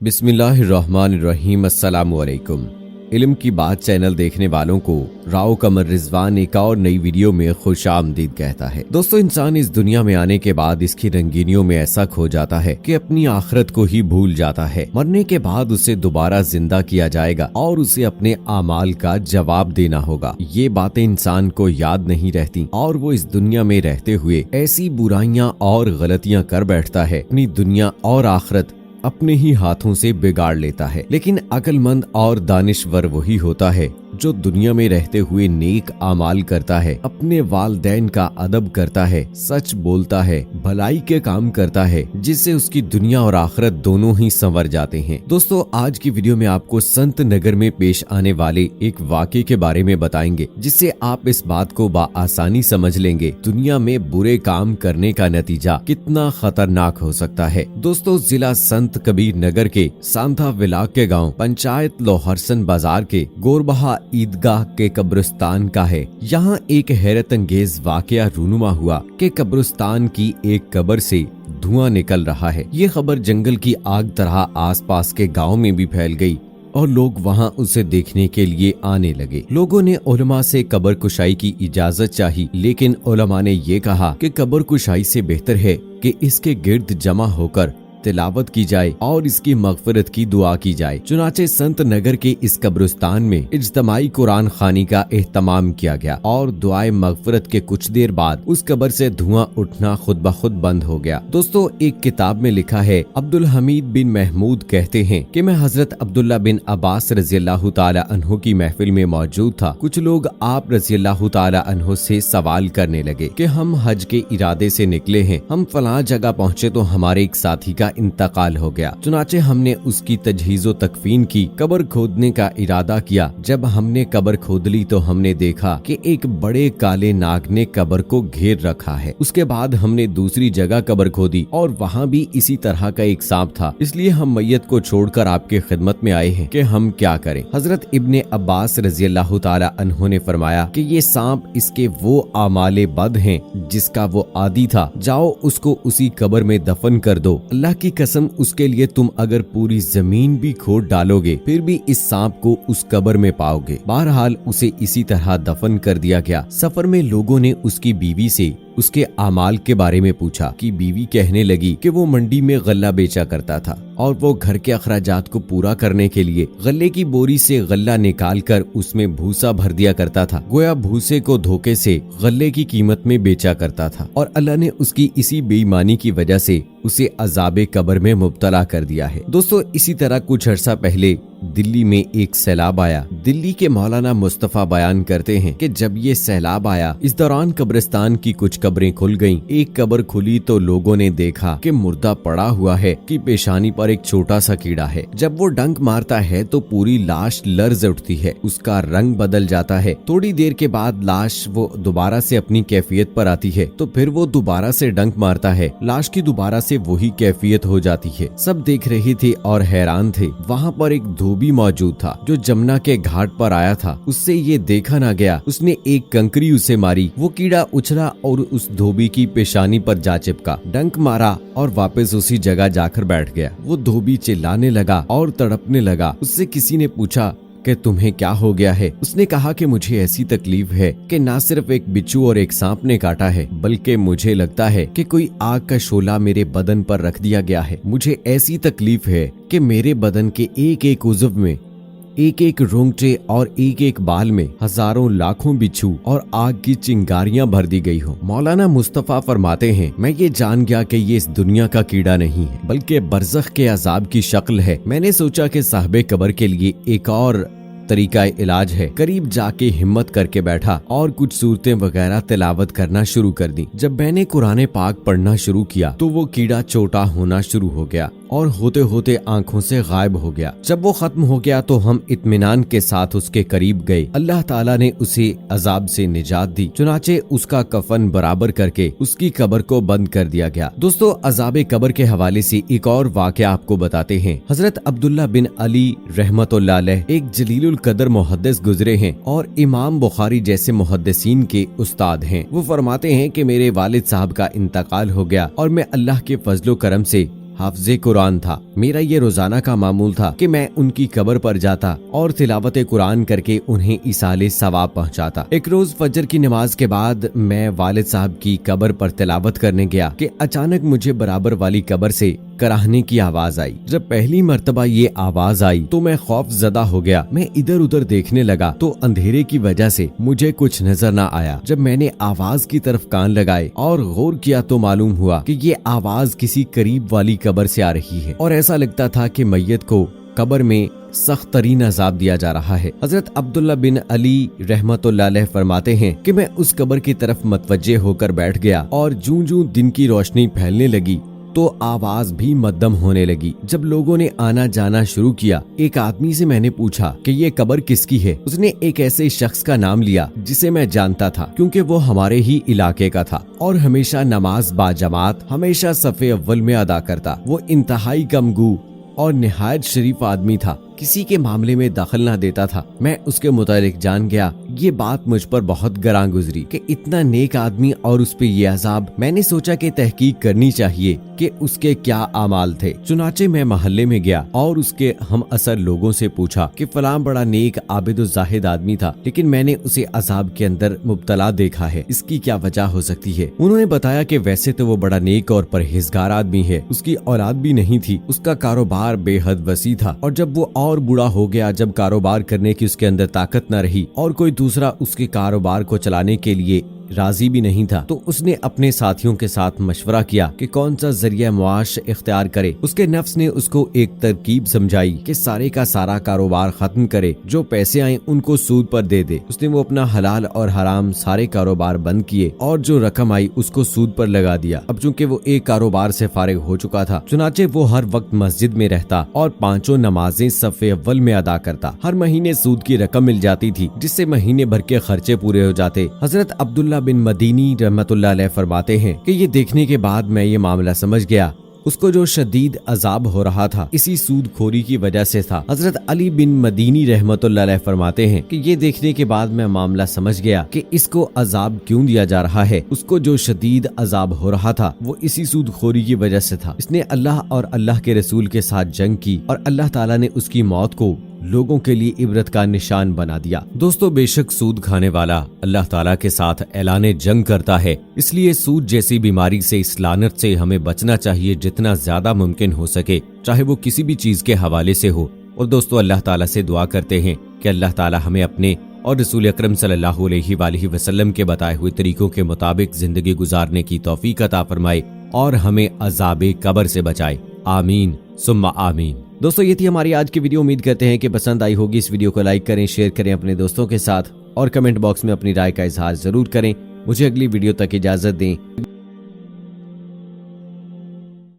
बिस्मिल्लाहिर्रहमानिर्रहीम। अस्सलामुअलैकुम। इल्म की बात चैनल देखने वालों को राव कमर रिजवान एक और नई वीडियो में खुशामदीद कहता है। दोस्तों, इंसान इस दुनिया में आने के बाद इसकी रंगीनियों में ऐसा खो जाता है कि अपनी आखिरत को ही भूल जाता है। मरने के बाद उसे दोबारा जिंदा किया जाएगा और उसे अपने आमाल का जवाब देना होगा। ये बातें इंसान को याद नहीं रहती और वो इस दुनिया में रहते हुए ऐसी बुराइयां और गलतियां कर बैठता है, अपनी दुनिया और आखिरत अपने ही हाथों से बिगाड़ लेता है। लेकिन अक्लमंद और दानिशवर वही होता है जो दुनिया में रहते हुए नेक आमाल करता है, अपने वालिदैन का अदब करता है, सच बोलता है, भलाई के काम करता है, जिससे उसकी दुनिया और आखिरत दोनों ही संवर जाते हैं। दोस्तों, आज की वीडियो में आपको संत नगर में पेश आने वाले एक वाक़े के बारे में बताएंगे, जिससे आप इस बात को बआसानी समझ लेंगे दुनिया में बुरे काम करने का नतीजा कितना खतरनाक हो सकता है। दोस्तों, जिला संत कबीर नगर के सांधा विलाग के गाँव पंचायत लोहरसन बाजार के गोरबहा ईदगाह के कब्रिस्तान का है। यहाँ एक हैरत अंगेज वाकया रूनुमा हुआ कि कब्रिस्तान की एक कब्र से धुआं निकल रहा है। ये खबर जंगल की आग तरह आसपास के गांव में भी फैल गई और लोग वहां उसे देखने के लिए आने लगे। लोगों ने उलमा से कब्र कुशाई की इजाजत चाही, लेकिन उलमा ने ये कहा कि कब्र कुशाई से बेहतर है कि इसके गिर्द जमा होकर तिलावत की जाए और इसकी मगफिरत की दुआ की जाए। चुनाचे संत नगर के इस कब्रिस्तान में इज्तमाई कुरान खानी का एहतमाम किया गया और दुआए मगफिरत के कुछ देर बाद उस कब्र से धुआं उठना खुद ब खुद बंद हो गया। दोस्तों, एक किताब में लिखा है, अब्दुल हमीद बिन महमूद कहते हैं कि मैं हजरत अब्दुल्ला बिन अब्बास रज़ियल्लाहु ताला अन्हु की महफिल में मौजूद था। कुछ लोग आप रज़ियल्लाहु ताला अन्हु से सवाल करने लगे कि हम हज के इरादे से निकले हैं, हम फलां जगह पहुँचे तो हमारे एक साथी का इंतकाल हो गया। चुनाचे हमने उसकी तजहीज़ो तकफीन की, कब्र खोदने का इरादा किया। जब हमने कब्र खोद ली तो हमने देखा कि एक बड़े काले नाग ने कब्र को घेर रखा है। उसके बाद हमने दूसरी जगह कब्र खोदी और वहाँ भी इसी तरह का एक सांप था। इसलिए हम मैयत को छोड़कर आपके खिदमत में आए हैं कि हम क्या करें। हजरत इब्ने अब्बास रज़ियल्लाहु ताला अन्हु ने फरमाया कि ये सांप इसके वो आमाले बद हैं जिसका वो आदी था। जाओ उसको उसी कब्र में दफन कर दो। अल्लाह की कसम, उसके लिए तुम अगर पूरी जमीन भी खोद डालोगे फिर भी इस सांप को उस कब्र में पाओगे। बहरहाल उसे इसी तरह दफन कर दिया गया। सफर में लोगों ने उसकी बीवी से उसके आमाल के बारे में पूछा कि बीवी कहने लगी कि वो मंडी में गल्ला बेचा करता था और वो घर के अखराजात को पूरा करने के लिए गल्ले की बोरी से गल्ला निकाल कर उसमें भूसा भर दिया करता था। गोया भूसे को धोखे से गल्ले की कीमत में बेचा करता था और अल्लाह ने उसकी इसी बेईमानी की वजह से उसे अजाबे कब्र में मुब्तला कर दिया है। दोस्तों, इसी तरह कुछ अर्सा पहले दिल्ली में एक सैलाब आया। दिल्ली के मौलाना मुस्तफा बयान करते हैं कि जब ये सैलाब आया, इस दौरान कब्रिस्तान की कुछ कब्रें खुल गईं। एक कब्र खुली तो लोगों ने देखा कि मुर्दा पड़ा हुआ है कि पेशानी पर एक छोटा सा कीड़ा है। जब वो डंक मारता है तो पूरी लाश लर्ज उठती है, उसका रंग बदल जाता है। थोड़ी देर के बाद लाश वो दोबारा से अपनी कैफियत पर आती है तो फिर वो दोबारा से डंक मारता है, लाश की दोबारा से वही कैफियत हो जाती है। सब देख रहे थे और हैरान थे। वहाँ पर एक धोबी मौजूद था जो जमुना के घाट पर आया था। उससे ये देखा ना गया। उसने एक कंकरी उसे मारी, वो कीड़ा उछला और उस धोबी की पेशानी पर जा चिपका, डंक मारा और वापस उसी जगह जाकर बैठ गया। वो धोबी चिल्लाने लगा और तड़पने लगा। उससे किसी ने पूछा कि तुम्हें क्या हो गया है। उसने कहा कि मुझे ऐसी तकलीफ है कि ना सिर्फ एक बिच्छू और एक सांप ने काटा है, बल्कि मुझे लगता है कि कोई आग का शोला मेरे बदन पर रख दिया गया है। मुझे ऐसी तकलीफ है कि मेरे बदन के एक एक उज़्व में, एक एक रोंगटे और एक एक बाल में हजारों लाखों बिच्छू और आग की चिंगारियां भर दी गई हो। मौलाना मुस्तफा फरमाते हैं, मैं ये जान गया कि ये इस दुनिया का कीड़ा नहीं है बल्कि बरज़ख के अजाब की शक्ल है। मैंने सोचा कि साहिबे कब्र के लिए एक और तरीका इलाज है। करीब जाके हिम्मत करके बैठा और कुछ सूरतें वगैरह तिलावत करना शुरू कर दी। जब मैंने कुरान पाक पढ़ना शुरू किया तो वो कीड़ा छोटा होना शुरू हो गया और होते होते आंखों से गायब हो गया। जब वो खत्म हो गया तो हम इत्मीनान के साथ उसके करीब गए। अल्लाह ताला ने उसे अजाब से निजात दी। चुनाचे उसका कफन बराबर करके उसकी कब्र को बंद कर दिया गया। दोस्तों, अजाबे कब्र के हवाले से एक और वाकया आपको बताते हैं। हजरत अब्दुल्ला बिन अली रहमतुल्लाह अलैह एक जलीलुल कदर मुहद्दिस गुजरे हैं और इमाम बुखारी जैसे मुहद्दिसीन के उस्ताद हैं। वो फरमाते हैं कि मेरे वालिद साहब का इंतकाल हो गया और मैं अल्लाह के फजलो करम से हाफिज़े कुरान था। मेरा ये रोजाना का मामूल था कि मैं उनकी कब्र पर जाता और तिलावत कुरान करके उन्हें इसाले सवाब पहुंचाता। एक रोज फजर की नमाज के बाद मैं वालिद साहब की कब्र पर तिलावत करने गया कि अचानक मुझे बराबर वाली कब्र से कराहने की आवाज आई। जब पहली मर्तबा ये आवाज आई तो मैं खौफ ज़दा हो गया। मैं इधर उधर देखने लगा तो अंधेरे की वजह से मुझे कुछ नजर न आया। जब मैंने आवाज की तरफ कान लगाए और गौर किया तो मालूम हुआ कि ये आवाज किसी करीब वाली कब्र से आ रही है और ऐसा लगता था कि मैयत को कब्र में सख्त तरीन अजाब दिया जा रहा है। हजरत अब्दुल्ला बिन अली रहमतुल्लाह अलैह फरमाते हैं कि मैं उस कब्र की तरफ मतवज्जे होकर बैठ गया और जूं जूं दिन की रोशनी फैलने लगी तो आवाज भी मद्दम होने लगी। जब लोगों ने आना जाना शुरू किया, एक आदमी से मैंने पूछा कि ये कब्र किसकी है। उसने एक ऐसे शख्स का नाम लिया जिसे मैं जानता था क्योंकि वो हमारे ही इलाके का था और हमेशा नमाज बाजमात हमेशा सफ़े अव्वल में अदा करता। वो इंतहाई कमगू और निहायत शरीफ आदमी था, किसी के मामले में दखल ना देता था। मैं उसके मुतालिक जान गया। ये बात मुझ पर बहुत गरां गुजरी कि इतना नेक आदमी और उस पे ये अजाब। मैंने सोचा कि तहकीक करनी चाहिए कि उसके क्या आमाल थे। चुनाचे मैं मोहल्ले में गया और उसके हम असर लोगों से पूछा कि फलां बड़ा नेक आबिद जाहिद आदमी था, लेकिन मैंने उसे अजाब के अंदर मुब्तला देखा है, इसकी क्या वजह हो सकती है। उन्होंने बताया कि वैसे तो वो बड़ा नेक और परहेजगार आदमी है, उसकी औलाद भी नहीं थी, उसका कारोबार बेहद वसी था और जब वो और बूढ़ा हो गया, जब कारोबार करने की उसके अंदर ताकत न रही और कोई दूसरा उसके कारोबार को चलाने के लिए राजी भी नहीं था, तो उसने अपने साथियों के साथ मशवरा किया कि कौन सा जरिया मुआश इख्तियार करे। उसके नफ्स ने उसको एक तरकीब समझाई कि सारे का सारा कारोबार खत्म करे, जो पैसे आए उनको सूद पर दे दे। उसने वो अपना हलाल और हराम सारे कारोबार बंद किए और जो रकम आई उसको सूद पर लगा दिया। अब चूंकि वो एक कारोबार से फारिग हो चुका था, चुनाचे वो हर वक्त मस्जिद में रहता और 5 नमाजें सफ़े अव्वल में अदा करता। हर महीने सूद की रकम मिल जाती थी जिससे महीने भर के खर्चे पूरे हो जाते। हजरत अब्दुल्ला बिन मदीनी रहमतुल्लाह अलैह फरमाते हैं कि ये देखने के बाद मैं ये मामला समझ गया। उसको जो शदीद अजाब हो रहा था इसी सूदखोरी की वजह से था। हजरत अली बिन मदीनी रहमतुल्लाह अलैह फरमाते हैं कि ये देखने के बाद मैं मामला समझ गया कि इसको अजाब क्यों दिया जा रहा है। उसको जो शदीद अजाब हो रहा था वो इसी सूदखोरी की वजह से था। इसने अल्लाह और अल्लाह के रसूल के साथ जंग की और अल्लाह ताला ने उसकी मौत को लोगों के लिए इबरत का निशान बना दिया। दोस्तों, बेशक सूद खाने वाला अल्लाह ताला के साथ ऐलाने जंग करता है, इसलिए सूद जैसी बीमारी से, इस लानत से हमें बचना चाहिए जितना ज्यादा मुमकिन हो सके, चाहे वो किसी भी चीज के हवाले से हो। और दोस्तों, अल्लाह ताला से दुआ करते हैं कि अल्लाह ताला हमें अपने और रसूल अकरम सल्लल्लाहु अलैहि वसल्लम के बताए हुए तरीकों के मुताबिक जिंदगी गुजारने की तौफीक अता फरमाए और हमें अज़ाबे कब्र से बचाए। आमीन सुम्मा आमीन। दोस्तों, ये थी हमारी आज की वीडियो। उम्मीद करते हैं कि पसंद आई होगी। इस वीडियो को लाइक करें, शेयर करें अपने दोस्तों के साथ और कमेंट बॉक्स में अपनी राय का इजहार जरूर करें। मुझे अगली वीडियो तक इजाजत दें।